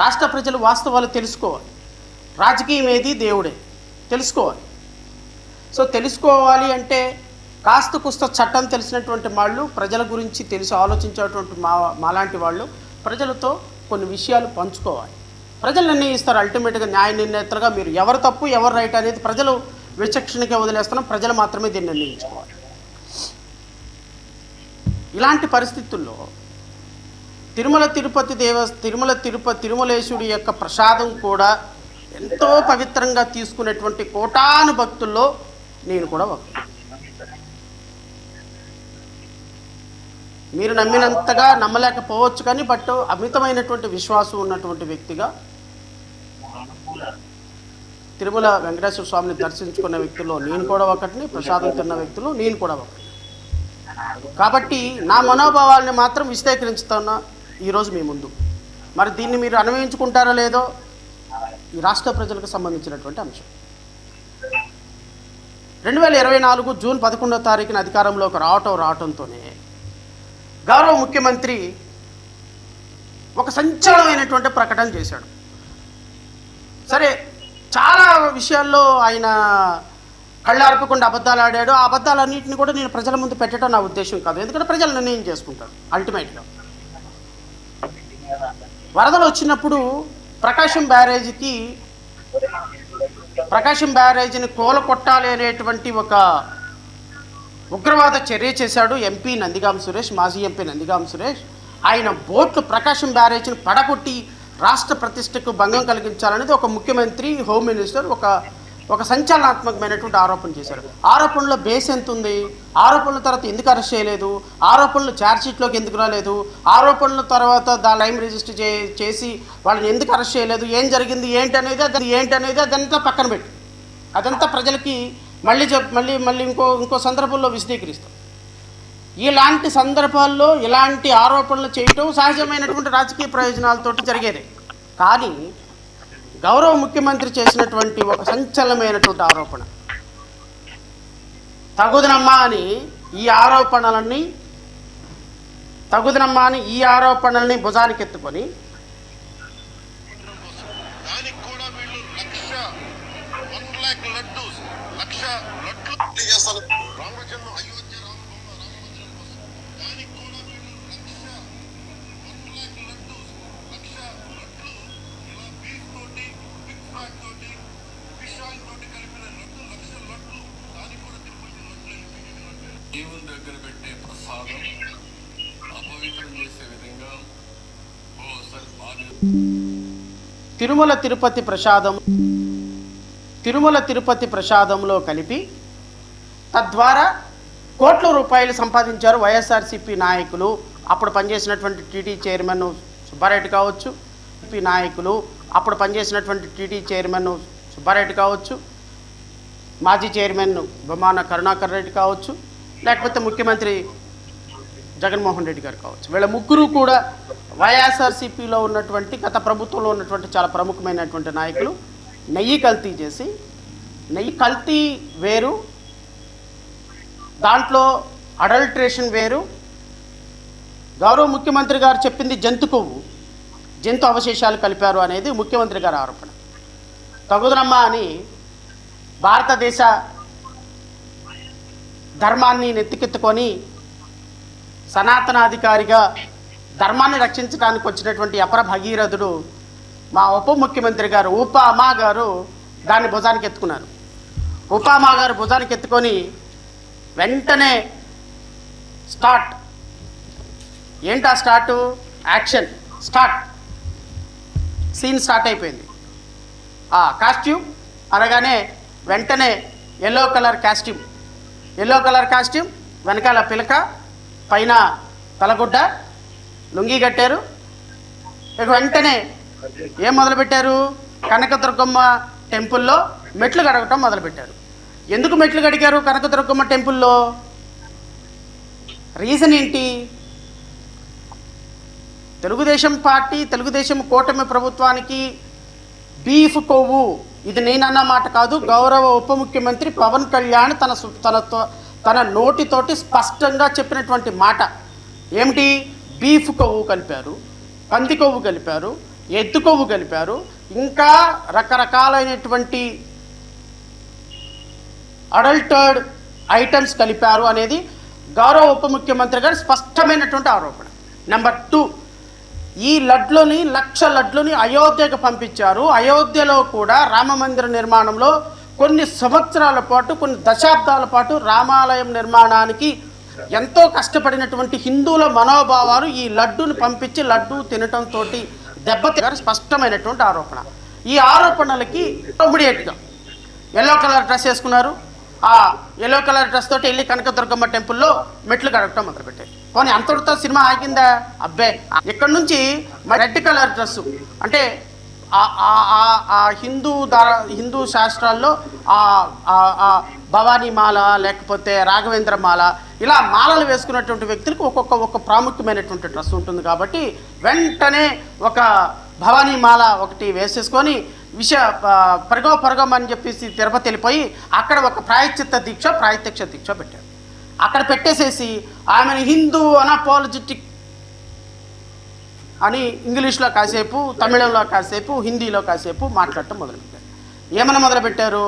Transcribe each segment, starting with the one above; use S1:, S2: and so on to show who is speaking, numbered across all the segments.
S1: రాష్ట్ర ప్రజలు వాస్తవాలు తెలుసుకోవాలి. రాజకీయం ఏది దేవుడే తెలుసుకోవాలి. సో తెలుసుకోవాలి అంటే కాస్త కుస్త చట్టం తెలిసినటువంటి వాళ్ళు, ప్రజల గురించి తెలిసి ఆలోచించేటువంటి మాలాంటి వాళ్ళు ప్రజలతో కొన్ని విషయాలు పంచుకోవాలి. ప్రజలు నిర్ణయిస్తారు. అల్టిమేట్గా న్యాయ నిర్ణేతలుగా మీరు ఎవరు తప్పు ఎవరు రైట్ అనేది ప్రజలు విచక్షణకే వదిలేస్తున్నాం. ప్రజలు మాత్రమే దీన్ని నిర్ణయించుకోవాలి. ఇలాంటి పరిస్థితుల్లో తిరుమలేశుడి యొక్క ప్రసాదం కూడా ఎంతో పవిత్రంగా తీసుకునేటువంటి కోటాను భక్తుల్లో నేను కూడా ఒకటి. మీరు నమ్మినంతగా నమ్మలేకపోవచ్చు కానీ బట్ అమితమైనటువంటి విశ్వాసం ఉన్నటువంటి వ్యక్తిగా తిరుమల వెంకటేశ్వర స్వామిని దర్శించుకున్న వ్యక్తుల్లో నేను కూడా ఒకటిని, ప్రసాదం తిన్న వ్యక్తులు నేను కూడా ఒకటి. కాబట్టి నా మనోభావాల్ని మాత్రం విశ్లేషిస్తున్నా ఈరోజు మీ ముందు. మరి దీన్ని మీరు అన్వయించుకుంటారో లేదో ఈ రాష్ట్ర ప్రజలకు సంబంధించినటువంటి అంశం. 2024 జూన్ 11వ తారీఖున అధికారంలోకి రావటంతోనే గౌరవ ముఖ్యమంత్రి ఒక సంచలనమైనటువంటి ప్రకటన చేశాడు. సరే, చాలా విషయాల్లో ఆయన కళ్ళార్పకుండా అబద్ధాలు ఆడాడు. ఆ అబద్ధాలన్నింటినీ కూడా నేను ప్రజల ముందు పెట్టడం నా ఉద్దేశం కాదు. ఎందుకంటే ప్రజలు నిర్ణయం చేసుకుంటారు. అల్టిమేట్గా వరదలు వచ్చినప్పుడు ప్రకాశం బ్యారేజీని కూలకొట్టాలి అనేటువంటి ఒక ఉగ్రవాద చర్య చేశాడు ఎంపీ నందిగాం సురేష్, మాజీ ఎంపీ నందిగాం సురేష్. ఆయన బోట్లు ప్రకాశం బ్యారేజీని పడగొట్టి రాష్ట్ర ప్రతిష్టకు భంగం కలిగించాలనేది ఒక ముఖ్యమంత్రి, హోమ్ మినిస్టర్ ఒక సంచలనాత్మకమైనటువంటి ఆరోపణ చేశారు. ఆరోపణలో బేస్ ఎంత ఉంది? ఆరోపణల తర్వాత ఎందుకు అరెస్ట్ చేయలేదు? ఆరోపణలు ఛార్జ్షీట్లోకి ఎందుకు రాలేదు? ఆరోపణల తర్వాత లైమ్ రిజిస్టర్ చేసి వాళ్ళని ఎందుకు అరెస్ట్ చేయలేదు? ఏం జరిగింది ఏంటి అనేది అదంతా పక్కన పెట్టి అదంతా ప్రజలకి మళ్ళీ ఇంకో సందర్భంలో విశదీకరిస్తాం. ఇలాంటి సందర్భాల్లో ఇలాంటి ఆరోపణలు చేయటం సహజమైనటువంటి రాజకీయ ప్రయోజనాలతోటి జరిగేది. కానీ గౌరవ ముఖ్యమంత్రి చేసినటువంటి ఒక సంచలనమైనటువంటి ఆరోపణ తగుదనమ్మా అని ఈ ఆరోపణల్ని భుజానికి ఎత్తుకొని
S2: దేవుని దగ్గర పెట్టే ప్రసాదం అపవిత్రం చేసే విధంగా
S1: తిరుమల తిరుపతి ప్రసాదంలో కలిపి తద్వారా కోట్ల రూపాయలు సంపాదించారు వైఎస్ఆర్సీపీ నాయకులు. అప్పుడు పనిచేసినటువంటి టీటీ చైర్మన్ సుబ్బారెడ్డి కావచ్చు, మాజీ చైర్మన్ బొమ్మాన కరుణాకర్ రెడ్డి కావచ్చు, లేకపోతే ముఖ్యమంత్రి జగన్మోహన్ రెడ్డి గారు కావచ్చు. వీళ్ళ ముగ్గురు కూడా వైఎస్ఆర్సీపీలో ఉన్నటువంటి గత ప్రభుత్వంలో ఉన్నటువంటి చాలా ప్రముఖమైనటువంటి నాయకులు నెయ్యి కల్తీ వేరు, దాంట్లో అడల్ట్రేషన్ వేరు. గౌరవ ముఖ్యమంత్రి గారు చెప్పింది జంతు అవశేషాలు కలిపారు అనేది ముఖ్యమంత్రి గారి ఆరోపణ. తగుదనమ్మా అని భారతదేశ ధర్మాన్ని నెత్తికెత్తుకొని సనాతనాధికారిగా ధర్మాన్ని రక్షించడానికి వచ్చినటువంటి అపర భగీరథుడు మా ఉప ముఖ్యమంత్రి గారు ఉపామా గారు దాన్ని భుజానికి ఎత్తుకున్నారు. ఉపామా గారు భుజానికి ఎత్తుకొని వెంటనే యాక్షన్ సీన్ స్టార్ట్ అయిపోయింది. కాస్ట్యూమ్ అనగానే వెంటనే ఎల్లో కలర్ కాస్ట్యూమ్, వెనకాల పిలక, పైన తలగుడ్డ, లుంగి కట్టారు. ఇక వెంటనే ఏం మొదలుపెట్టారు? కనకదుర్గమ్మ టెంపుల్లో మెట్లు కడగటం మొదలుపెట్టారు. ఎందుకు మెట్లు కడిగారు కనకదుర్గమ్మ టెంపుల్లో? రీజన్ ఏంటి? తెలుగుదేశం కూటమి ప్రభుత్వానికి బీఫ్ కొవ్వు. ఇది నేనన్న మాట కాదు, గౌరవ ఉప ముఖ్యమంత్రి పవన్ కళ్యాణ్ తన నోటితోటి స్పష్టంగా చెప్పినటువంటి మాట. ఏమిటి? బీఫ్ కొవ్వు కలిపారు, పంది కొవ్వు కలిపారు, ఎద్దు కొవ్వు కలిపారు, ఇంకా రకరకాలైనటువంటి అడల్టర్డ్ ఐటమ్స్ కలిపారు అనేది గౌరవ ఉప ముఖ్యమంత్రి గారు స్పష్టమైనటువంటి ఆరోపణ. నెంబర్ 2, ఈ లడ్లని 1,00,000 లడ్లని అయోధ్యకు పంపించారు. అయోధ్యలో కూడా రామమందిర నిర్మాణంలో కొన్ని సంవత్సరాల పాటు, కొన్ని దశాబ్దాల పాటు రామాలయం నిర్మాణానికి ఎంతో కష్టపడినటువంటి హిందువుల మనోభావాలు ఈ లడ్డూని పంపించి లడ్డూ తినటంతో దెబ్బతిగారు స్పష్టమైనటువంటి ఆరోపణ. ఈ ఆరోపణలకి ఇమ్మీడియట్గా ఎల్లో కలర్ డ్రెస్ వేసుకున్నారు. ఆ ఎల్లో కలర్ డ్రెస్ తోటి వెళ్ళి కనకదుర్గమ్మ టెంపుల్లో మెట్లు కడగటం మొదలుపెట్టారు. పోనీ అంతటితో సినిమా ఆగిందా? అబ్బే, ఇక్కడ నుంచి రెడ్ కలర్ డ్రెస్సు అంటే హిందూ శాస్త్రాల్లో భవానీ మాల లేకపోతే రాఘవేంద్ర మాల ఇలా మాలలు వేసుకున్నటువంటి వ్యక్తులకు ఒక్కొక్క ప్రాముఖ్యమైనటువంటి డ్రెస్ ఉంటుంది. కాబట్టి వెంటనే ఒక భవానీ మాల ఒకటి వేసేసుకొని పరగమని చెప్పేసి తిరుపతి వెళ్ళిపోయి అక్కడ ఒక ప్రాయశ్చిత్త దీక్ష పెట్టారు. అక్కడ పెట్టేసేసి ఆమెను హిందూ అన్అపాలజెటిక్ అని ఇంగ్లీష్లో కాసేపు, తమిళంలో కాసేపు, హిందీలో కాసేపు మాట్లాడటం మొదలుపెట్టారు. ఏమన్నా మొదలుపెట్టారు?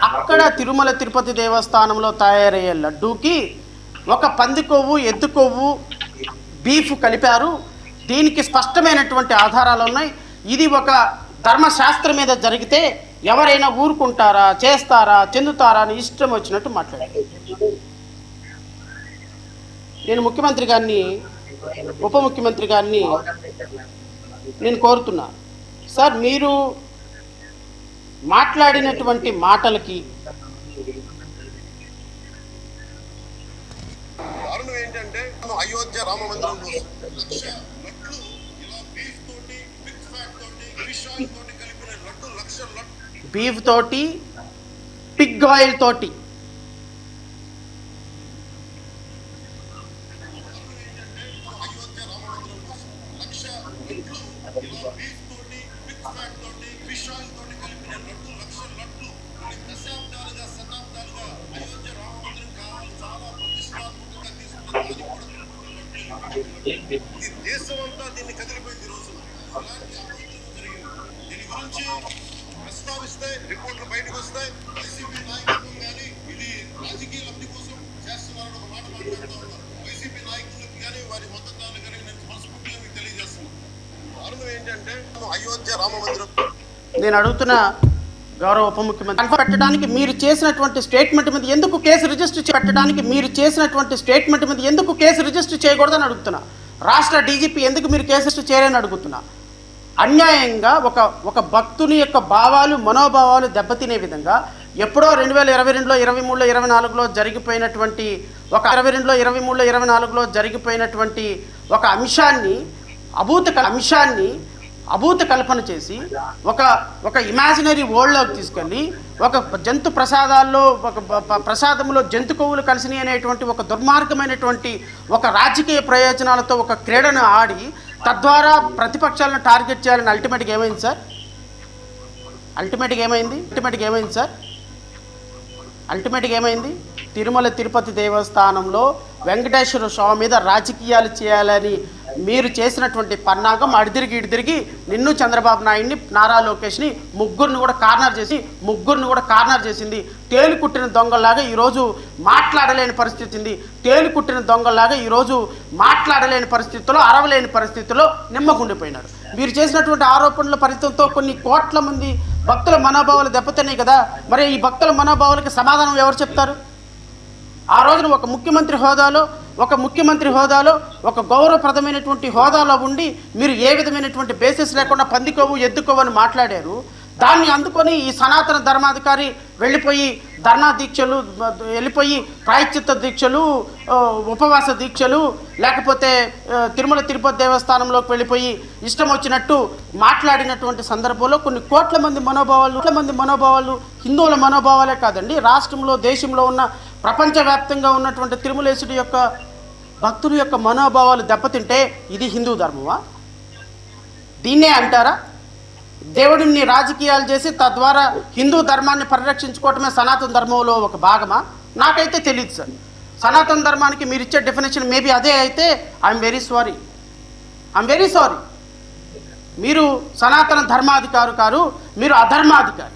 S1: అక్కడ తిరుమల తిరుపతి దేవస్థానంలో తయారయ్యే లడ్డూకి ఒక పంది కొవ్వు, ఎద్దు కొవ్వు, బీఫ్ కలిపారు. దీనికి స్పష్టమైనటువంటి ఆధారాలు ఉన్నాయి. ఇది ఒక ధర్మశాస్త్రం మీద జరిగితే ఎవరైనా ఊరుకుంటారా, చేస్తారా, చెందుతారా అని ఇష్టం వచ్చినట్టు మాట్లాడారు. నేను ముఖ్యమంత్రి గారిని, ఉప ముఖ్యమంత్రి గారిని నేను కోరుతున్నా, సార్ మీరు మాట్లాడినటువంటి మాటలకి
S3: కారణం ఏంటంటే అయోధ్య రామ మందిరం
S1: బీఫ్ తోటి పిగ్ ఆయిల్ తోటి
S3: దేశమంతా దీన్ని కదిలిపోయింది. రోజు అలాంటి అభివృద్ధి జరిగింది. దీని గురించి ప్రస్తావిస్తే రిపోర్ట్లు బయటకు వస్తాయి. వైసీపీ నాయకత్వం కానీ ఇది రాజకీయ లబ్ధి కోసం చేస్తున్నారని ఒక మాట మాట్లాడుతూ ఉన్నారు. వైసీపీ నాయకులకు కానీ వారి మద్దతుదారులు కానీ నేను మనస్ఫూర్తిగా మీకు తెలియజేస్తున్నాను. కారణం ఏంటంటే అయోధ్య రామ మందిరం
S1: నేను అడుగుతున్న గౌరవ ఉప ముఖ్యమంత్రి పెట్టడానికి మీరు చేసినటువంటి స్టేట్మెంట్ మీద ఎందుకు కేసు రిజిస్టర్ పెట్టడానికి మీరు చేసినటువంటి స్టేట్మెంట్ మీద ఎందుకు కేసు రిజిస్టర్ చేయకూడదని అడుగుతున్నా. రాష్ట్ర డీజీపీ ఎందుకు మీరు కేసు రిజిస్టర్ చేయరని అడుగుతున్నా. అన్యాయంగా ఒక భక్తుని యొక్క భావాలు, మనోభావాలు దెబ్బతినే విధంగా ఎప్పుడో 2022లో 23లో 24లో జరిగిపోయినటువంటి ఒక 22లో 23లో 24లో జరిగిపోయినటువంటి ఒక అంశాన్ని అభూత కల్పన చేసి ఒక ఇమాజినరీ వరల్డ్లోకి తీసుకెళ్ళి ఒక జంతు ప్రసాదాల్లో ప్రసాదంలో జంతు కొవ్వులు కలిసినాయి అనేటువంటి ఒక దుర్మార్గమైనటువంటి ఒక రాజకీయ ప్రయోజనాలతో ఒక క్రీడను ఆడి తద్వారా ప్రతిపక్షాలను టార్గెట్ చేయాలని అల్టిమేట్గా ఏమైంది సార్? అల్టిమేట్గా ఏమైంది? తిరుమల తిరుపతి దేవస్థానంలో వెంకటేశ్వర స్వామి మీద రాజకీయాలు చేయాలని మీరు చేసినటువంటి పన్నాగం ఇడిదిరిగి నిన్ను, చంద్రబాబు నాయుడిని, నారా లోకేష్ని ముగ్గురిని కూడా కార్నర్ చేసింది. తేలు కుట్టిన దొంగల్లాగా ఈరోజు మాట్లాడలేని పరిస్థితి ఉంది. తేలు కుట్టిన దొంగల్లాగా ఈరోజు మాట్లాడలేని పరిస్థితుల్లో, అరవలేని పరిస్థితుల్లో నిమ్మకుండిపోయినారు. మీరు చేసినటువంటి ఆరోపణల ఫలితంతో కొన్ని కోట్ల మంది భక్తుల మనోభావాలు దెబ్బతిన్నాయి కదా. మరి ఈ భక్తుల మనోభావాలకి సమాధానం ఎవరు చెప్తారు? ఆ రోజున ఒక ముఖ్యమంత్రి హోదాలో ఒక గౌరవప్రదమైనటువంటి హోదాలో ఉండి మీరు ఏ విధమైనటువంటి బేసిస్ లేకుండా పందికొవ్వు, ఎద్దుకోవు అని మాట్లాడారు. దాన్ని అందుకొని ఈ సనాతన ధర్మాధికారి వెళ్ళిపోయి ధర్నా దీక్షలు, ప్రాయశ్చిత్త దీక్షలు, ఉపవాస దీక్షలు, లేకపోతే తిరుమల తిరుపతి దేవస్థానంలోకి వెళ్ళిపోయి ఇష్టం వచ్చినట్టు మాట్లాడినటువంటి సందర్భంలో కొన్ని కోట్ల మంది మనోభావాలు హిందువుల మనోభావాలే కాదండి, రాష్ట్రంలో, దేశంలో ఉన్న, ప్రపంచవ్యాప్తంగా ఉన్నటువంటి తిరుమలేశుడి యొక్క భక్తుల యొక్క మనోభావాలు దెబ్బతింటే ఇది హిందూ ధర్మమా? దీన్నే అంటారా దేవుడిని రాజకీయాలు చేసి తద్వారా హిందూ ధర్మాన్ని పరిరక్షించుకోవటమే సనాతన ధర్మంలో ఒక భాగమా? నాకైతే తెలియదు సార్. సనాతన ధర్మానికి మీరు ఇచ్చే డెఫినేషన్ మేబీ అదే అయితే ఐఎమ్ వెరీ సారీ. మీరు సనాతన ధర్మాధికారు కారు, మీరు అధర్మాధికారి.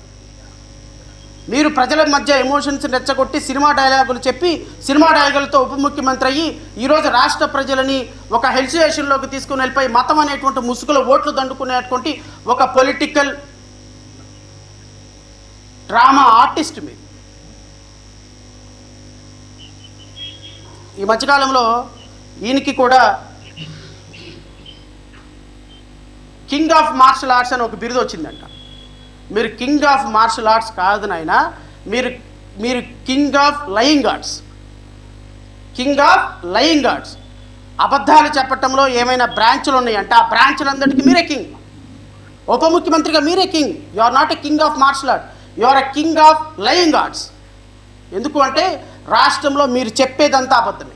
S1: మీరు ప్రజల మధ్య ఎమోషన్స్ రెచ్చగొట్టి సినిమా డైలాగులు చెప్పి సినిమా డైలాగులతో ఉప ముఖ్యమంత్రి అయ్యి ఈరోజు రాష్ట్ర ప్రజలని ఒక హెల్సియేషన్లోకి తీసుకుని వెళ్ళిపోయి మతం అనేటువంటి ముసుగులో ఓట్లు దండుకునేటువంటి ఒక పొలిటికల్ డ్రామా ఆర్టిస్ట్ మీరు. ఈ మధ్యకాలంలో ఈయనకి కూడా కింగ్ ఆఫ్ మార్షల్ ఆర్ట్స్ అని ఒక బిరుదు వచ్చిందంట. మీరు కింగ్ ఆఫ్ మార్షల్ ఆర్ట్స్ కాదు నాయనా, మీరు king of lying arts. King of lying arts. అబద్ధాలు చెప్పటంలో ఏమైనా బ్రాంచ్లు ఉన్నాయంటే ఆ బ్రాంచ్లందరికీ మీరే కింగ్. ఉప ముఖ్యమంత్రిగా మీరే king. You are not a king of martial art, you are a king of lying arts. ఎందుకు అంటే రాష్ట్రంలో మీరు చెప్పేదంతా అబద్ధమే,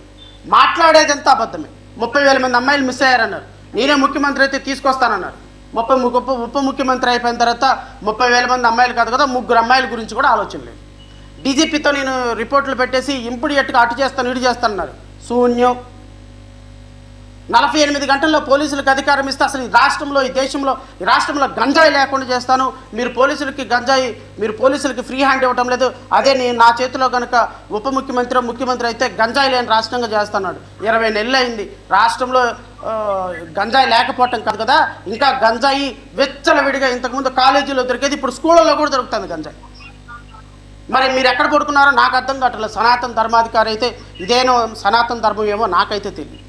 S1: మాట్లాడేదంతా అబద్ధమే. 30,000 మంది అమ్మాయిలు మిస్ అయ్యారన్నారు. నేనే ముఖ్యమంత్రి అయితే తీసుకొస్తానన్నారు. ఉప ముఖ్యమంత్రి అయిపోయిన తర్వాత 30,000 మంది అమ్మాయిలు కాదు కదా, 3 అమ్మాయిల గురించి కూడా ఆలోచన లేదు. డీజీపీతో నేను రిపోర్ట్లు పెట్టేసి ఇమ్మీడియట్గా అటు చేస్తాను ఇటు చేస్తానన్నారు. శూన్యం. 48 గంటల్లో పోలీసులకు అధికారం ఇస్తే అసలు ఈ రాష్ట్రంలో గంజాయి లేకుండా చేస్తాను. మీరు పోలీసులకి ఫ్రీ హ్యాండ్ ఇవ్వటం లేదు. అదే నేను నా చేతిలో కనుక ముఖ్యమంత్రి అయితే గంజాయి లేని రాష్ట్రంగా చేస్తున్నాడు. 20 నెలలు అయింది. రాష్ట్రంలో గంజాయి లేకపోవటం కాదు కదా, ఇంకా గంజాయి విచ్చలవిడిగా ఇంతకుముందు కాలేజీలో దొరికేది, ఇప్పుడు స్కూళ్ళలో కూడా దొరుకుతుంది గంజాయి. మరి మీరు ఎక్కడ పడుకున్నారో నాకు అర్థం కావట్లేదు. సనాతన ధర్మాధికారి అయితే ఇదేనో సనాతన ధర్మం ఏమో నాకైతే తెలియదు.